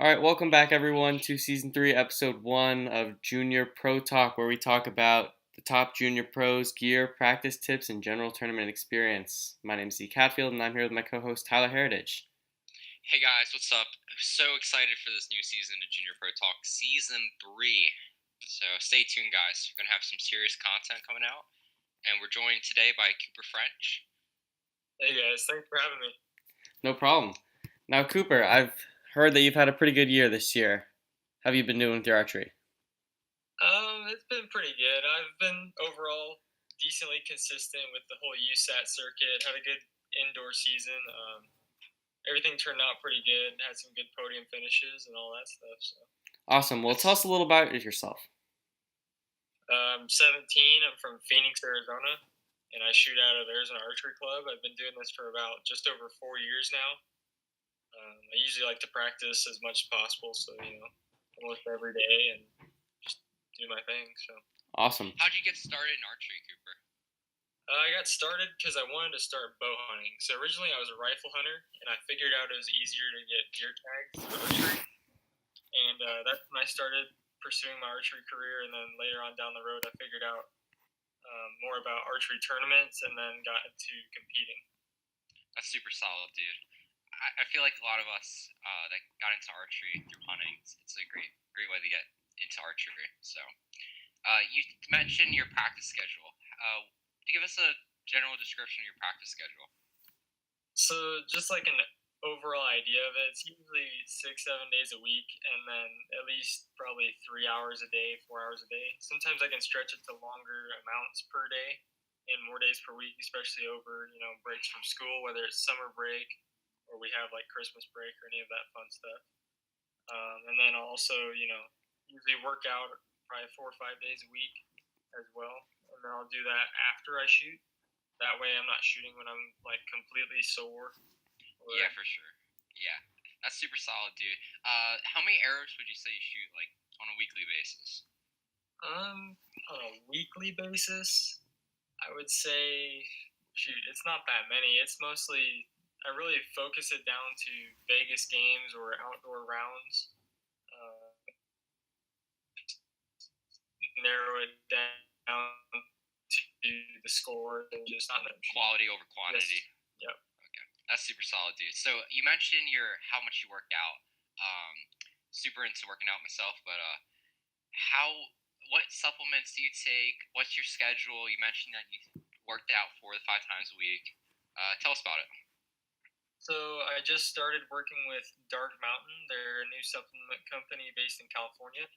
All right, welcome back everyone to season 3, episode 1 of Junior Pro Talk, where we talk about the top junior pros, gear, practice tips, and general tournament experience. My name is Zeke Hatfield, and I'm here with my co-host Tyler Heritage. Hey guys, what's up? I'm so excited for this new season of Junior Pro Talk, season 3. So stay tuned, guys. We're gonna have some serious content coming out, and we're joined today by Cooper French. Hey guys, thanks for having me. No problem. Now, Cooper, I've heard that you've had a pretty good year this year. How have you been doing with your archery? It's been pretty good. I've been overall decently consistent with the whole USAT circuit. Had a good indoor season. Everything turned out pretty good. Had some good podium finishes and all that stuff. So Awesome. Well, tell us a little about yourself. I'm 17. I'm from Phoenix, Arizona, and I shoot out of Arizona Archery Club. I've been doing this for about just over 4 years now. I usually like to practice as much as possible, so almost every day and just do my thing. So Awesome. How'd you get started in archery, Cooper? I got started because I wanted to start bow hunting. So originally I was a rifle hunter, and I figured out it was easier to get deer tags for archery. And that's when I started pursuing my archery career. And then later on down the road, I figured out more about archery tournaments and then got into competing. That's super solid, dude. I feel like a lot of us that got into archery through hunting, it's a great way to get into archery. So, you mentioned your practice schedule. Give us a general description of your practice schedule. So just like an overall idea of it, it's usually 6-7 days a week, and then at least probably 3 hours a day, 4 hours a day. Sometimes I can stretch it to longer amounts per day and more days per week, especially over breaks from school, whether it's summer break or we have like Christmas break or any of that fun stuff. And then also usually work out probably 4 or 5 days a week as well, and then I'll do that after I shoot. That way, I'm not shooting when I'm like completely sore. Yeah, for sure. Yeah, that's super solid, dude. How many arrows would you say you shoot like on a weekly basis? On a weekly basis, I would say, shoot, it's not that many. It's mostly I really focus it down to Vegas games or outdoor rounds. Narrow it down to the score and just not quality over quantity. Yes. Yep. Okay, that's super solid, dude. So you mentioned how much you worked out. Super into working out myself, but what supplements do you take? What's your schedule? You mentioned that you worked out 4 to 5 times a week. Tell us about it. So I just started working with Dark Mountain. They're a new supplement company based in California.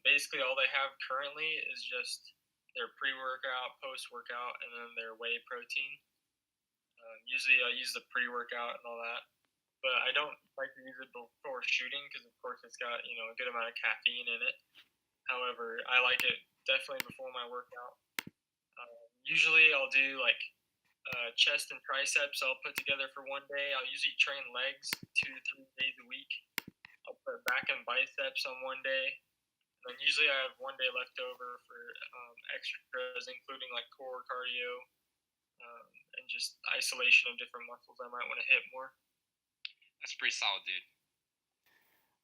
Basically, all they have currently is just their pre-workout, post-workout, and then their whey protein. Usually, I use the pre-workout and all that, but I don't like to use it before shooting because, of course, it's got a good amount of caffeine in it. However, I like it definitely before my workout. Usually, I'll do like chest and triceps. I'll put together for one day. I'll usually train legs 2 to 3 days a week. I'll put back and biceps on one day. And then usually I have one day left over for extras, including like core cardio and just isolation of different muscles I might want to hit more. That's pretty solid, dude.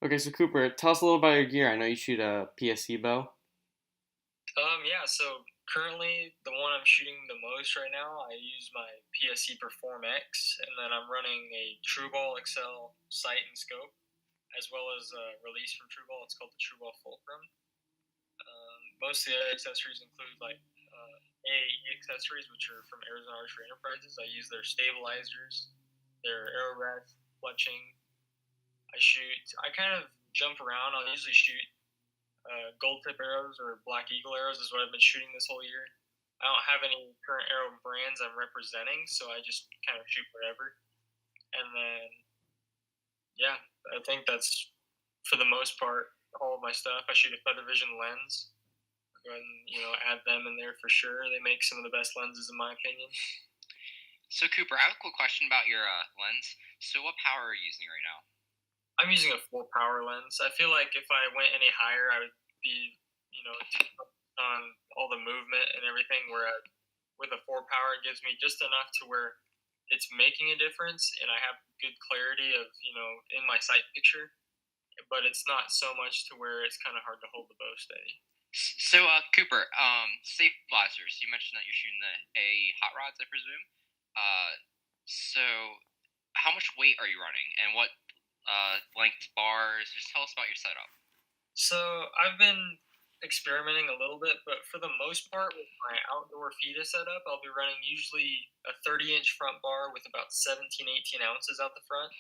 Okay, so Cooper, tell us a little about your gear. I know you shoot a PSC bow. Yeah, so currently the one I'm shooting the most right now, I use my PSC Perform X, and then I'm running a Trueball XL sight and scope, as well as a release from Trueball. It's called the Trueball Fulcrum. Most of the other accessories include like AAE accessories, which are from Arizona Archery Enterprises. I use their stabilizers, their arrow rest, clutching. I kind of jump around. I'll usually shoot gold tip arrows or black eagle arrows is what I've been shooting this whole year. I don't have any current arrow brands I'm representing, so I just kind of shoot whatever. And then, yeah, I think that's for the most part all of my stuff. I shoot a Feather Vision lens. Go ahead and add them in there for sure. They make some of the best lenses in my opinion. So Cooper, I have a quick question about your lens. So what power are you using right now? I'm using a 4 power lens. I feel like if I went any higher, I would be on all the movement and everything. Whereas with a 4 power, it gives me just enough to where it's making a difference, and I have good clarity of in my sight picture. but it's not so much to where it's kind of hard to hold the bow steady. So, Cooper, stabilizers. You mentioned that you're shooting the A hot rods, I presume. So how much weight are you running, and what length bars? Just tell us about your setup. So I've been experimenting a little bit, but for the most part, with my outdoor FIDA setup, I'll be running usually a 30-inch front bar with about 17, 18 ounces out the front,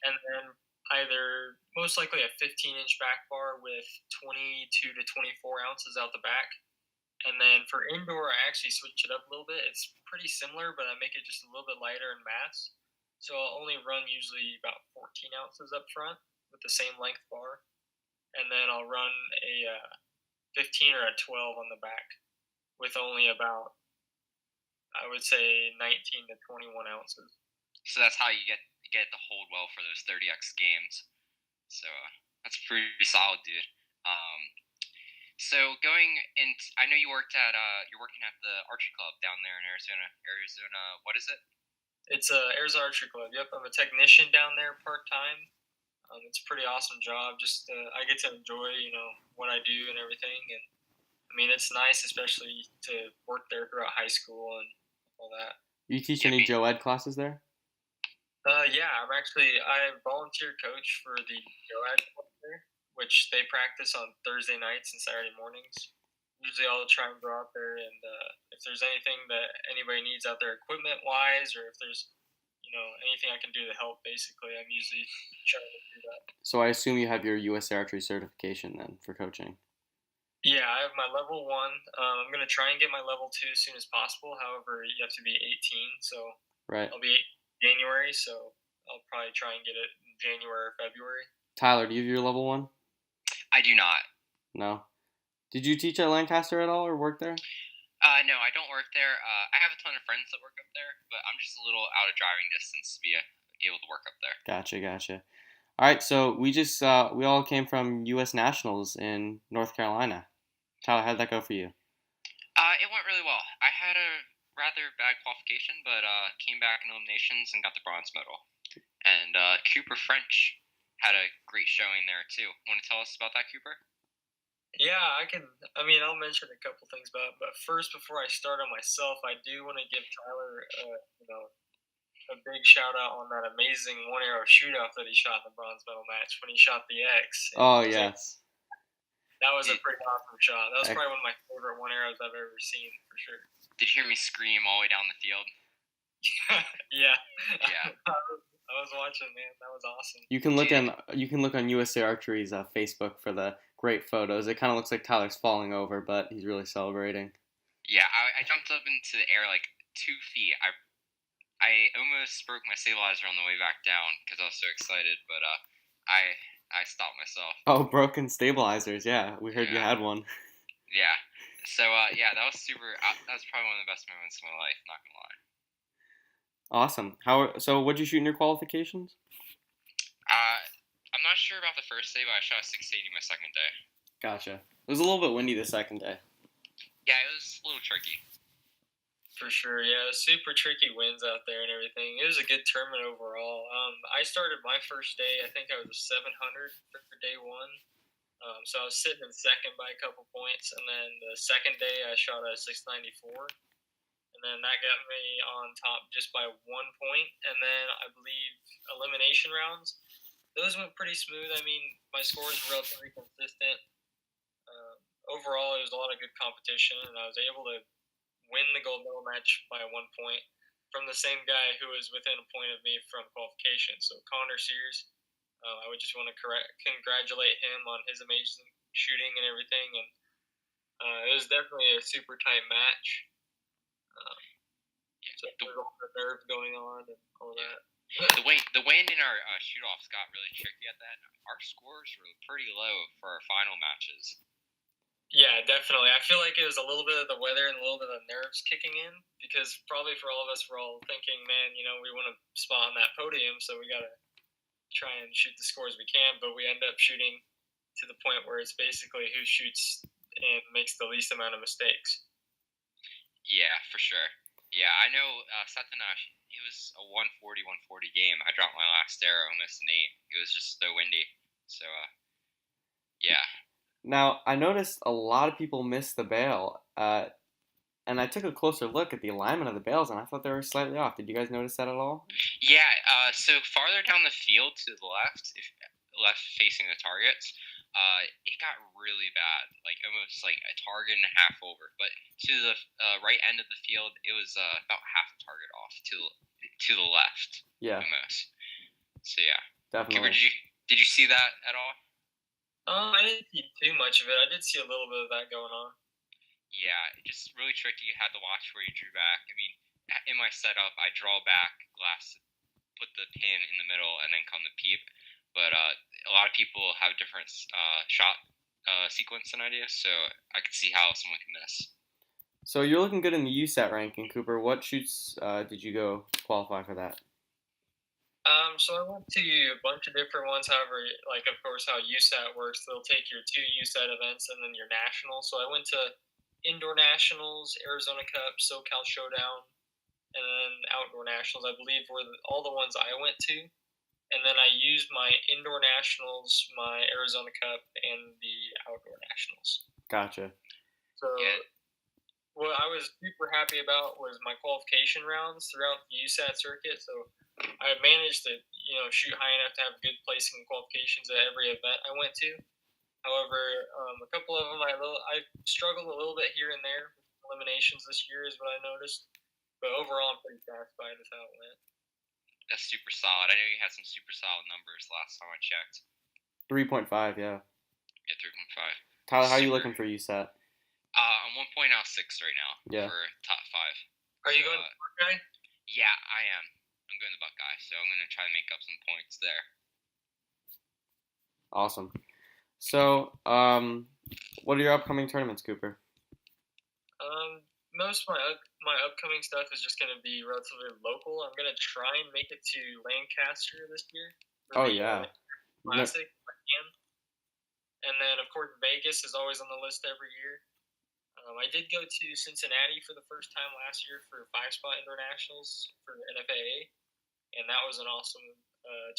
and then either most likely a 15-inch back bar with 22 to 24 ounces out the back. And then for indoor, I actually switch it up a little bit. It's pretty similar, but I make it just a little bit lighter in mass. So I'll only run usually about 14 ounces up front with the same length bar. And then I'll run a 15 or a 12 on the back with only about, I would say, 19 to 21 ounces. So that's how you get to hold well for those 30x games. So that's pretty solid, dude. So going in, I know you're working at the Archery Club down there in Arizona. What is it? It's Arizona Archery Club. Yep, I'm a technician down there part time. It's a pretty awesome job. Just I get to enjoy, what I do and everything. And I mean, it's nice, especially to work there throughout high school and all that. You teach any Joe Ed classes there? Yeah, I volunteer coach for the Joe Ed Club there, which they practice on Thursday nights and Saturday mornings. Usually I'll try and go out there, and if there's anything that anybody needs out there equipment wise, or if there's anything I can do to help, basically I'm usually trying to do that. So I assume you have your U.S. Archery certification then for coaching. Yeah, I have my level 1. I'm going to try and get my level 2 as soon as possible. However, you have to be 18, so right. I'll be 18 in January, so I'll probably try and get it in January or February. Tyler, do you have your level 1? I do not. No. Did you teach at Lancaster at all or work there? No, I don't work there. I have a ton of friends that work up there, but I'm just a little out of driving distance to be able to work up there. Gotcha. All right, so we all came from U.S. Nationals in North Carolina. Tyler, how'd that go for you? It went really well. I had a rather bad qualification, but came back in eliminations and got the bronze medal. And Cooper French had a great showing there too. Want to tell us about that, Cooper? Yeah, I'll mention a couple things about it, but first, before I start on myself, I do want to give Tyler, a big shout out on that amazing one arrow shootout that he shot in the bronze medal match when he shot the X. Oh, yes. That was a pretty awesome shot. That was probably one of my favorite one arrows I've ever seen, for sure. Did you hear me scream all the way down the field? Yeah. Yeah. I was watching, man. That was awesome. You can look on USA Archery's Facebook for the great photos. It kind of looks like Tyler's falling over, but he's really celebrating. Yeah, I jumped up into the air like 2 feet. I almost broke my stabilizer on the way back down because I was so excited, but I stopped myself. Oh, broken stabilizers. Yeah, we heard you had one. Yeah. So that was super. That was probably one of the best moments of my life. Not gonna lie. Awesome. So what'd you shoot in your qualifications? I'm not sure about the first day, but I shot a 680 my second day. Gotcha. It was a little bit windy the second day. Yeah, it was a little tricky. For sure, yeah. Super tricky winds out there and everything. It was a good tournament overall. I started my first day, I think I was a 700 for day 1. So I was sitting in second by a couple points, and then the second day I shot a 694. And then that got me on top just by 1 point. And then I believe elimination rounds, those went pretty smooth. I mean, my scores were relatively consistent. Overall, it was a lot of good competition, and I was able to win the gold medal match by 1 point from the same guy who was within a point of me from qualification. So Connor Sears, I would just want to congratulate him on his amazing shooting and everything. And it was definitely a super tight match. So there's a lot of nerves going on and all that. The wind in our shoot-offs got really tricky at that. Our scores were pretty low for our final matches. Yeah, definitely. I feel like it was a little bit of the weather and a little bit of nerves kicking in, because probably for all of us, we're all thinking, man, we want to spot on that podium, so we got to try and shoot the scores we can, but we end up shooting to the point where it's basically who shoots and makes the least amount of mistakes. Yeah, for sure. Yeah, I know Satanash, it was a 140 game. I dropped my last arrow, missed an 8. It was just so windy. So yeah. Now, I noticed a lot of people missed the bail, and I took a closer look at the alignment of the bails, and I thought they were slightly off. Did you guys notice that at all? Yeah. So farther down the field to the left, if left facing the targets, it got really bad, like almost like a target and a half over. But to the right end of the field, it was about half a target off to the left, Yeah, almost. So yeah. Cooper, definitely. did you see that at all? I didn't see too much of it. I did see a little bit of that going on. Yeah, it just really tricky. You had to watch where you drew back. I mean, in my setup, I draw back glass, put the pin in the middle, and then come the peep. But a lot of people have different shot sequence and ideas, so I could see how someone can miss. So you're looking good in the USAT ranking, Cooper. What shoots did you go qualify for that? So I went to a bunch of different ones. However, like of course how USAT works, they'll take your 2 USAT events and then your nationals. So I went to indoor nationals, Arizona Cup, SoCal Showdown, and then outdoor nationals. I believe were all the ones I went to. And then I used my indoor nationals, my Arizona Cup, and the outdoor nationals. Gotcha. So what I was super happy about was my qualification rounds throughout the USAT circuit. So I managed to, shoot high enough to have good placing and qualifications at every event I went to. However, a couple of them I struggled a little bit here and there with eliminations this year is what I noticed. But overall, I'm pretty satisfied with how it went. That's super solid. I know you had some super solid numbers last time I checked. 3.5, yeah. Yeah, 3.5. Tyler, how are you looking for USAT? I'm 1.06 right now for top 5. Are you going to Buckeye? Yeah, I am. I'm going to Buckeye, so I'm going to try to make up some points there. Awesome. So, what are your upcoming tournaments, Cooper? Most of my upcoming stuff is just going to be relatively local. I'm going to try and make it to Lancaster this year. Oh, yeah. Classic, if I can. And then, of course, Vegas is always on the list every year. I did go to Cincinnati for the first time last year for 5-spot indoor nationals for NFAA, and that was an awesome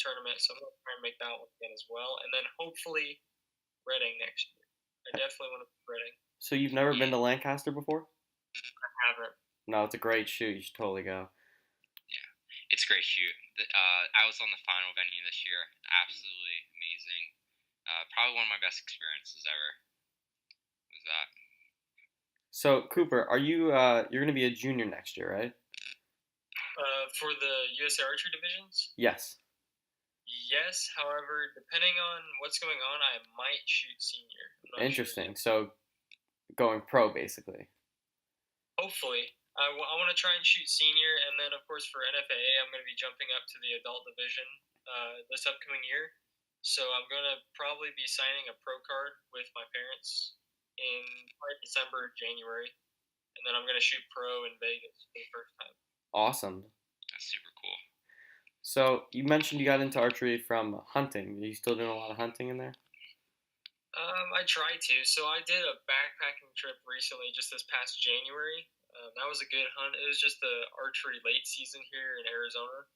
tournament. So I'm going to try and make that one again as well. And then hopefully Reading next year. I definitely want to be Reading. So you've never been to Lancaster before? I haven't. No, it's a great shoot. You should totally go. Yeah, it's a great shoot. I was on the final venue this year. Absolutely amazing. Probably one of my best experiences ever. Was that? So Cooper, are you you're gonna be a junior next year, right? For the USA Archery divisions? Yes. Yes, however, depending on what's going on, I might shoot senior. Interesting. Sure. So going pro, basically. Hopefully. I want to try and shoot senior, and then, of course, for NFAA, I'm going to be jumping up to the adult division this upcoming year. So I'm going to probably be signing a pro card with my parents in probably December, January, and then I'm going to shoot pro in Vegas for the first time. Awesome. That's super cool. So you mentioned you got into archery from hunting. Are you still doing a lot of hunting in there? I try to. So I did a backpacking trip recently, just this past January. That was a good hunt. It was just the archery late season here in Arizona.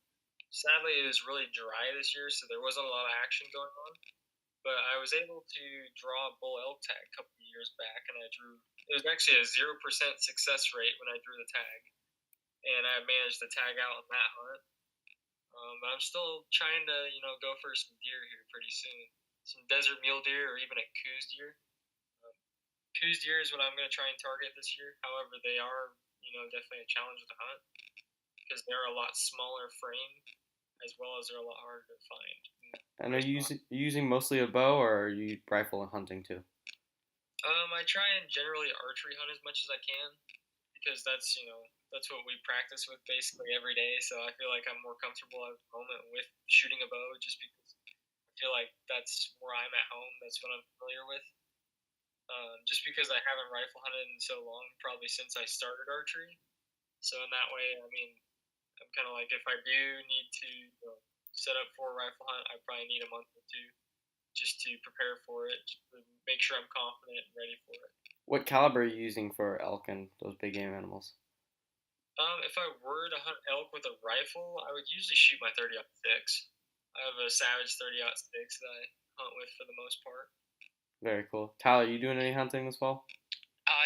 Sadly, it was really dry this year, so there wasn't a lot of action going on. But I was able to draw a bull elk tag a couple of years back, and it was actually a 0% success rate when I drew the tag. And I managed to tag out on that hunt. But I'm still trying to, go for some deer here pretty soon. Some desert mule deer or even a coos deer. Coos deer is what I'm going to try and target this year. However, they are, definitely a challenge to hunt because they're a lot smaller frame as well as they're a lot harder to find. And are you using mostly a bow, or are you rifle and hunting too? I try and generally archery hunt as much as I can because that's what we practice with basically every day. So I feel like I'm more comfortable at the moment with shooting a bow just because I feel like that's where I'm at home. That's what I'm familiar with. Just because I haven't rifle hunted in so long, probably since I started archery. So in that way, I mean, I'm kind of like if I do need to set up for a rifle hunt, I probably need a month or two just to prepare for it, just to make sure I'm confident and ready for it. What caliber are you using for elk and those big game animals? If I were to hunt elk with a rifle, I would usually shoot my 30-06. I have a Savage 30-06 that I hunt with for the most part. Very cool. Tyler, you doing any hunting this fall?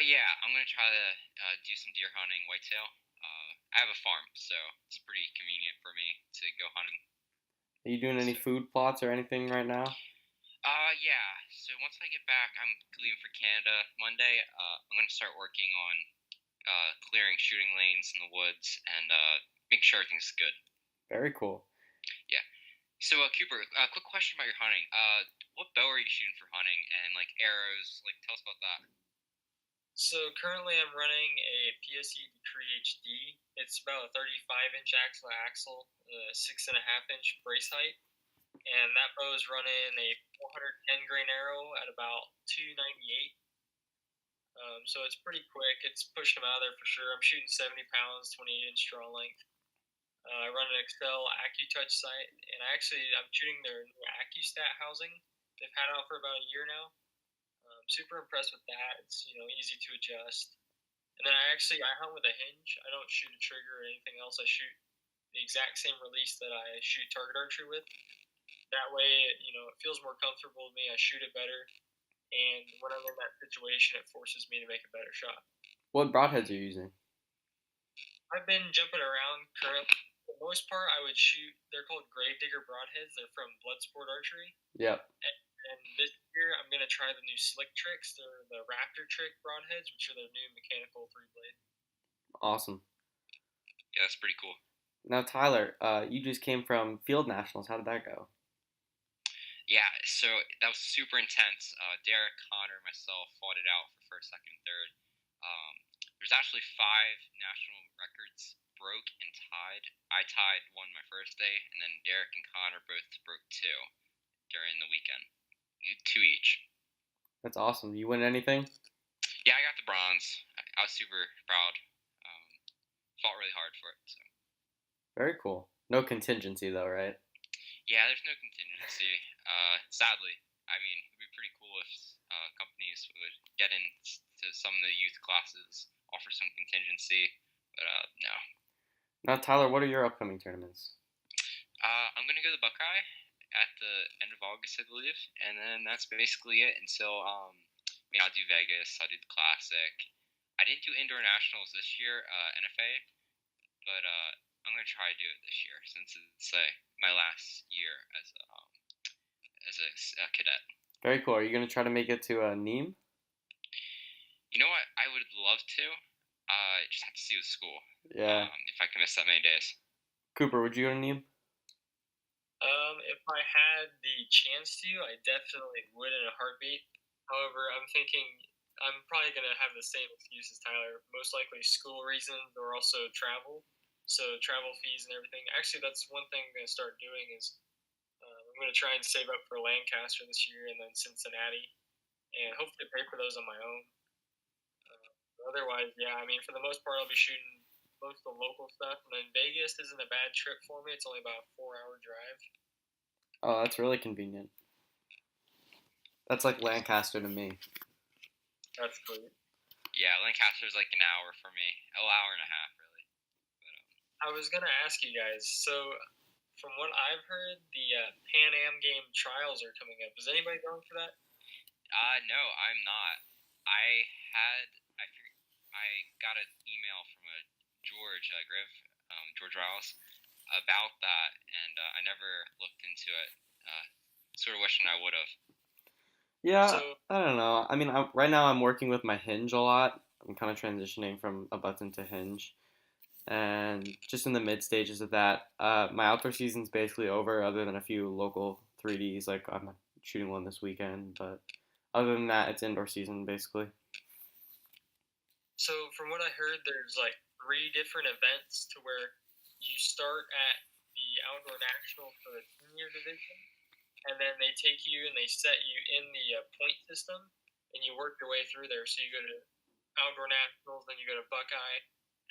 Yeah, I'm gonna try to do some deer hunting, whitetail. I have a farm, so it's pretty convenient for me to go hunting. Are you doing any So, food plots or anything right now? yeah. So once I get back, I'm leaving for Canada Monday. I'm gonna start working on clearing shooting lanes in the woods and making sure everything's good. Very cool. Yeah. So, Cooper, quick question about your hunting. What bow are you shooting for hunting, and like arrows? Like, tell us about that. So currently I'm running a PSE Decree HD. It's about a 35-inch axle, 6.5-inch brace height, and that bow is running a 410 grain arrow at about 298. So it's pretty quick. It's pushing them out of there for sure. I'm shooting 70 pounds, 28-inch draw length. I run an Excel AccuTouch sight, and I'm shooting their new AccuStat housing. They've had it out for about a year now. Super impressed with that. It's easy to adjust. And then I hunt with a hinge. I don't shoot a trigger or anything else. I shoot the exact same release that I shoot target archery with. That way, it feels more comfortable to me. I shoot it better, and when I'm in that situation, it forces me to make a better shot. What broadheads are you using? I've been jumping around currently. For the most part, I would shoot. They're called Gravedigger broadheads. They're from Bloodsport Archery. Yep. And this year, I'm gonna try the new Slick Tricks. They're the Raptor Trick broadheads, which are their new mechanical 3-blade. Awesome. Yeah, that's pretty cool. Now, Tyler, you just came from Field Nationals. How did that go? Yeah, so that was super intense. Derek, Connor, myself fought it out for first, second, and third. There's actually 5 national records broke and tied. I tied one my first day, and then Derek and Connor both broke 2 during the weekend. 2 each. That's awesome. You win anything? Yeah, I got the bronze. I was super proud. Fought really hard for it. So. Very cool. No contingency though, right? Yeah, there's no contingency. Sadly, I mean, it'd be pretty cool if companies would get into some of the youth classes, offer some contingency, but no. Now, Tyler, what are your upcoming tournaments? I'm gonna go to Buckeye at the end of August, I believe, and then that's basically it until I'll do Vegas. I'll do the Classic. I didn't do indoor nationals this year, NFA, but I'm gonna try to do it this year since it's my last year as a cadet. Very cool. Are you gonna try to make it to Nîmes? You know what? I would love to. Just have to see with school. Yeah. If I can miss that many days. Cooper, would you go to Nîmes? If I had the chance to, I definitely would in a heartbeat. However, I'm thinking I'm probably going to have the same excuse as Tyler. Most likely school reasons or also travel. So travel fees and everything. Actually, that's one thing I'm going to start doing is I'm going to try and save up for Lancaster this year and then Cincinnati. And hopefully pay for those on my own. Otherwise, yeah, I mean, for the most part, I'll be shooting most of the local stuff. And then Vegas isn't a bad trip for me. It's only about a 4-hour drive. Oh, that's really convenient. That's like Lancaster to me. That's sweet. Yeah, Lancaster's like an hour for me. An hour and a half, really. But, I was going to ask you guys, so from what I've heard, the Pan Am game trials are coming up. Is anybody going for that? No, I'm not. I got an email from George George Riles, about that, and I never looked into it. Sort of wishing I would have. Yeah, I don't know. I mean, right now I'm working with my hinge a lot. I'm kind of transitioning from a button to hinge, and just in the mid stages of that, my outdoor season's basically over, other than a few local 3Ds. Like I'm shooting one this weekend, but other than that, it's indoor season basically. So from what I heard, there's like 3 different events to where you start at the outdoor national for the senior division, and then they take you and they set you in the point system, and you work your way through there. So you go to outdoor nationals, then you go to Buckeye,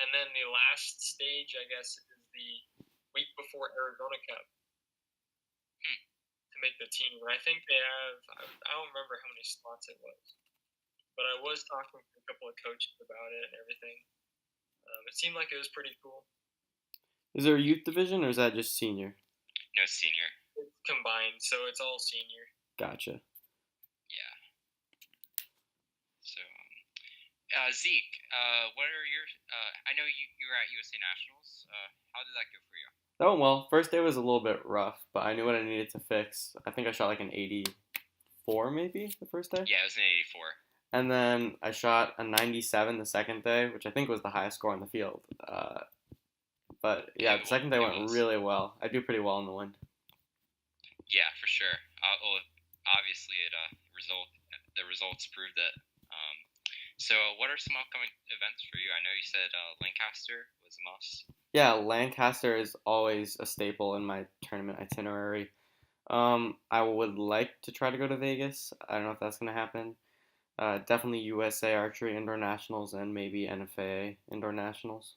and then the last stage, I guess, is the week before Arizona Cup to make the team. And I think they have, I don't remember how many slots it was, but I was talking to a couple of coaches about it and everything. It seemed like it was pretty cool. Is there a youth division or is that just senior? No, senior. it's combined, so it's all senior. Gotcha. Yeah. So, Zeke, what are your? I know you were at USA Nationals. How did that go for you? Oh, well, first day was a little bit rough, but I knew what I needed to fix. I think I shot like an 84 maybe the first day. Yeah, it was an 84. And then I shot a 97 the second day, which I think was the highest score on the field. But yeah, the second day went really well. I do pretty well in the wind. Yeah, for sure. Well, obviously, the results proved it. So, what are some upcoming events for you? I know you said Lancaster was a must. Yeah, Lancaster is always a staple in my tournament itinerary. I would like to try to go to Vegas. I don't know if that's gonna happen. Definitely USA Archery Indoor Nationals and maybe NFA Indoor Nationals.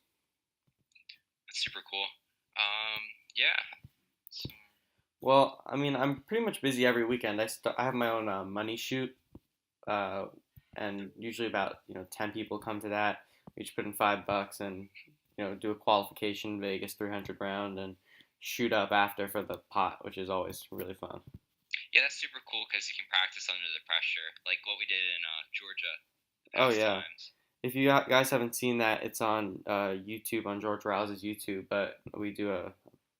That's super cool. Yeah. So, Well, I mean, I'm pretty much busy every weekend. I have my own money shoot, and usually about 10 people come to that. We each put in $5 and do a qualification Vegas 300 round and shoot up after for the pot, which is always really fun. Yeah, that's super cool because you can practice under the pressure, like what we did in Georgia. Oh yeah. Times. If you guys haven't seen that, it's on YouTube, on George Rouse's YouTube. But we do a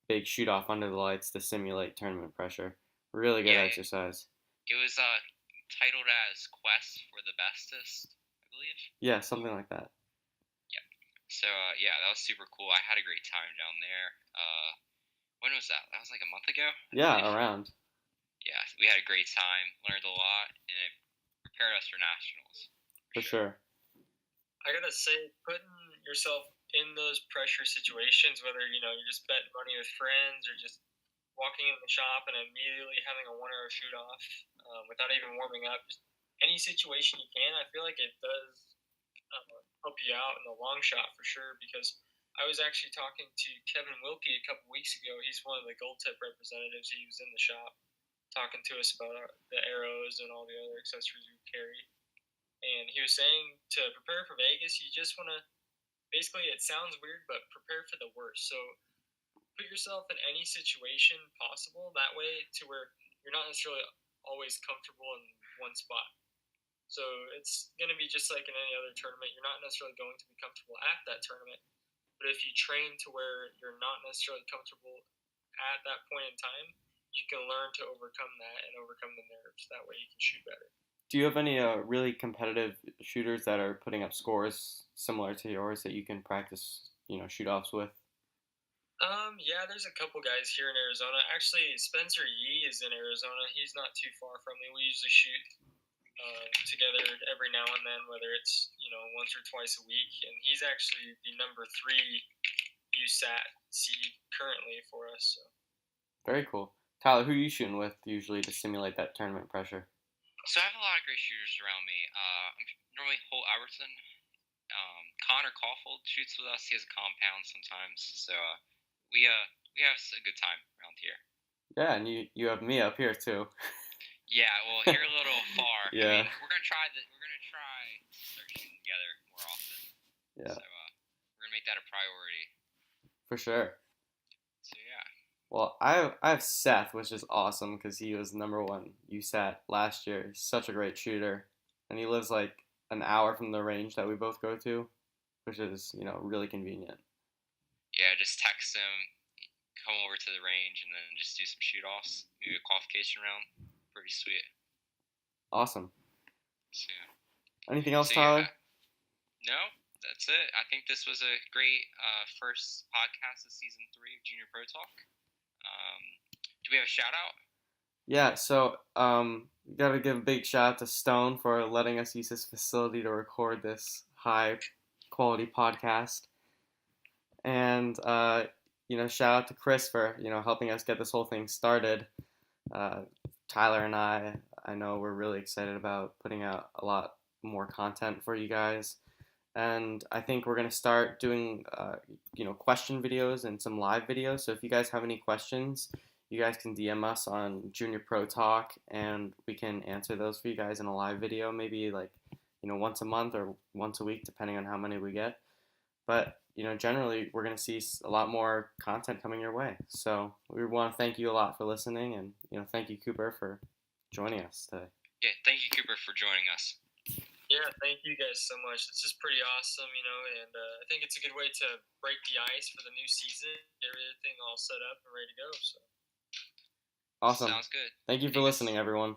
big shoot off under the lights to simulate tournament pressure. Really good exercise. It was titled as Quest for the Bestest, I believe. Yeah, something like that. Yeah. So yeah, that was super cool. I had a great time down there. When was that? That was like a month ago. Yeah, around. Yeah, we had a great time. Learned a lot, and it prepared us for nationals. For sure. I gotta say, putting yourself in those pressure situations, whether you're just betting money with friends or just walking in the shop and immediately having a 1 hour shoot off without even warming up, just any situation you can, I feel like it does help you out in the long shot for sure. Because I was actually talking to Kevin Wilkie a couple weeks ago. He's one of the Gold Tip representatives. He was in the shop talking to us about the arrows and all the other accessories we carry. And he was saying to prepare for Vegas, you just want to, basically, it sounds weird, but prepare for the worst. So put yourself in any situation possible, that way to where you're not necessarily always comfortable in one spot. So it's going to be just like in any other tournament. You're not necessarily going to be comfortable at that tournament. But if you train to where you're not necessarily comfortable at that point in time, you can learn to overcome that and overcome the nerves. That way you can shoot better. Do you have any really competitive shooters that are putting up scores similar to yours that you can practice, shoot-offs with? Yeah, there's a couple guys here in Arizona. Actually, Spencer Yee is in Arizona. He's not too far from me. We usually shoot together every now and then, whether it's once or twice a week. And he's actually the number 3 USAT seed currently for us. So. Very cool. Tyler, who are you shooting with usually to simulate that tournament pressure? So I have a lot of great shooters around me. I'm normally Holt Albertson. Connor Caulfield shoots with us. He has a compound sometimes. So we have a good time around here. Yeah, and you have me up here too. Yeah, well, you're a little far. Yeah. I mean, we're gonna try to start shooting together more often. Yeah. So we're gonna make that a priority. For sure. So yeah. Well, I have Seth, which is awesome because he was number 1 USAT last year. He's such a great shooter, and he lives like an hour from the range that we both go to, which is really convenient. Yeah, just text him, come over to the range, and then just do some shoot-offs, maybe a qualification round. Pretty sweet. Awesome. So, anything else, Tyler? No, that's it. I think this was a great first podcast of season 3 of Junior Pro Talk. Do we have a shout out? Yeah, so gotta give a big shout out to Stone for letting us use his facility to record this high quality podcast. And shout out to Chris for helping us get this whole thing started. Tyler and I know we're really excited about putting out a lot more content for you guys. And I think we're going to start doing, question videos and some live videos. So if you guys have any questions, you guys can DM us on Junior Pro Talk, and we can answer those for you guys in a live video, maybe once a month or once a week, depending on how many we get. But generally we're going to see a lot more content coming your way. So we want to thank you a lot for listening, and thank you, Cooper, for joining us today. Yeah, thank you, Cooper, for joining us. Yeah, thank you guys so much. This is pretty awesome, and I think it's a good way to break the ice for the new season, get everything all set up and ready to go. So awesome. Sounds good. Thank you for listening, everyone.